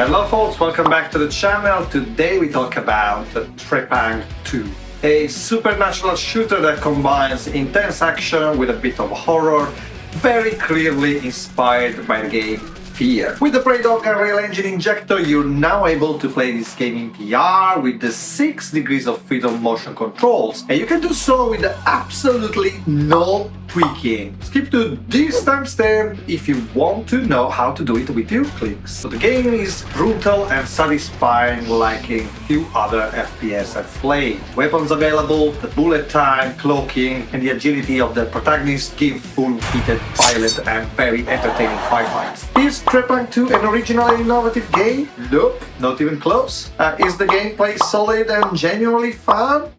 Hello folks, welcome back to the channel. Today we talk about Trepang2, a supernatural shooter that combines intense action with a bit of horror, very clearly inspired by the game Fear. With the PrayDog Unreal Engine injector, you're now able to play this game in VR with the 6 degrees of freedom motion controls, and you can do so with absolutely no tweaking. Skip to this timestamp if you want to know how to do it with your clicks. So the game is brutal and satisfying like a few other FPS I've played. Weapons available, the bullet time, cloaking, and the agility of the protagonist give full-heated pilot and very entertaining firefights. Is Trepang2 an original and innovative game? Nope, not even close. Is the gameplay solid and genuinely fun?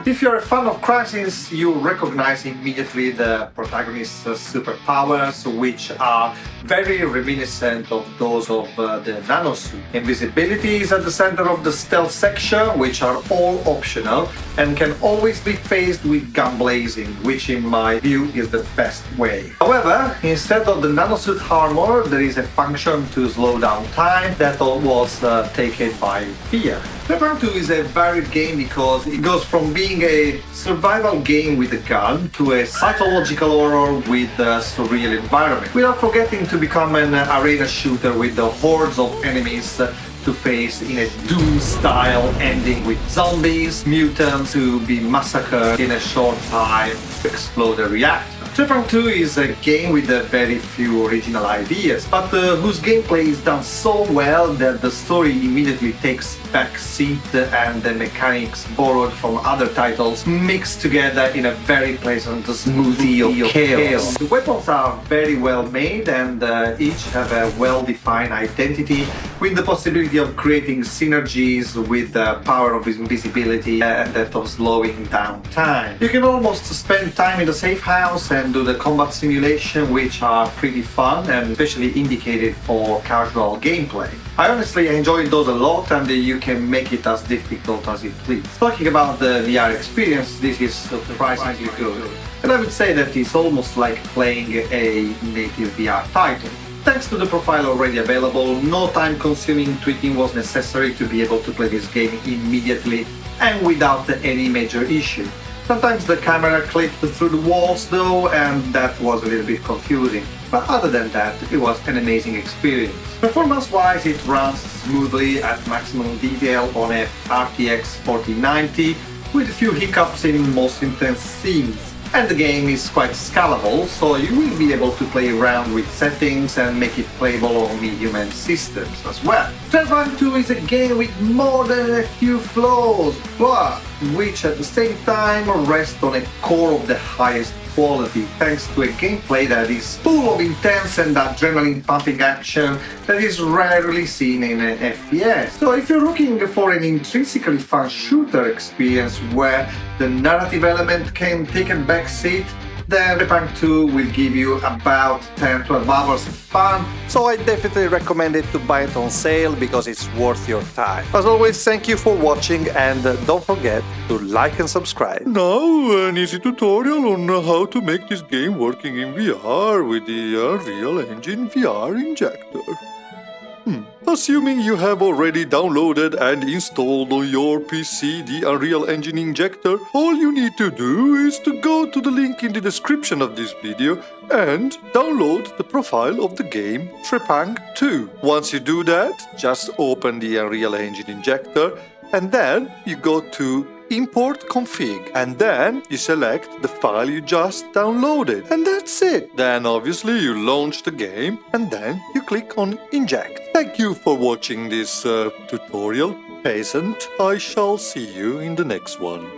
If you're a fan of Crysis, you'll recognize immediately the protagonist's superpowers, which are very reminiscent of those of the nanosuit. Invisibility is at the center of the stealth section, which are all optional and can always be faced with gun blazing, which in my view is the best way. However, instead of the nanosuit armor, there is a function to slow down time that was taken by Fear. Trepang2 is a varied game because it goes from being a survival game with a gun to a psychological horror with a surreal environment, without forgetting to become an arena shooter with the hordes of enemies to face in a Doom-style ending with zombies, mutants to be massacred in a short time to explode a reactor. Trepang2 is a game with very few original ideas, but whose gameplay is done so well that the story immediately takes back seat and the mechanics borrowed from other titles mixed together in a very pleasant smoothie of chaos. The weapons are very well made and each have a well-defined identity, with the possibility of creating synergies with the power of invisibility and that of slowing down time. You can almost spend time in the safe house and do the combat simulation, which are pretty fun and especially indicated for casual gameplay. I honestly enjoyed those a lot, and you can make it as difficult as you please. Talking about the VR experience, this is surprisingly good, and I would say that it's almost like playing a native VR title. Thanks to the profile already available, no time-consuming tweaking was necessary to be able to play this game immediately and without any major issue. Sometimes the camera clipped through the walls though, and that was a little bit confusing. But other than that, it was an amazing experience. Performance-wise, it runs smoothly at maximum detail on a RTX 4090 with a few hiccups in most intense scenes. And the game is quite scalable, so you will be able to play around with settings and make it playable on medium-end systems as well. Trepang2 is a game with more than a few flaws, but which at the same time rest on a core of the highest quality, thanks to a gameplay that is full of intense and adrenaline-pumping action that is rarely seen in an FPS. So if you're looking for an intrinsically fun shooter experience where the narrative element can take a back seat, then Trepang2 will give you about 10-12 hours of fun, so I definitely recommend it to buy it on sale because it's worth your time. As always, thank you for watching, and don't forget to like and subscribe. Now an easy tutorial on how to make this game working in VR with the Unreal Engine VR injector. Assuming you have already downloaded and installed on your PC the Unreal Engine injector, all you need to do is to go to the link in the description of this video and download the profile of the game Trepang2. Once you do that, just open the Unreal Engine injector and then you go to Import Config, and then you select the file you just downloaded, and that's it. Then obviously you launch the game and then you click on Inject. Thank you for watching this tutorial, peasant. I shall see you in the next one.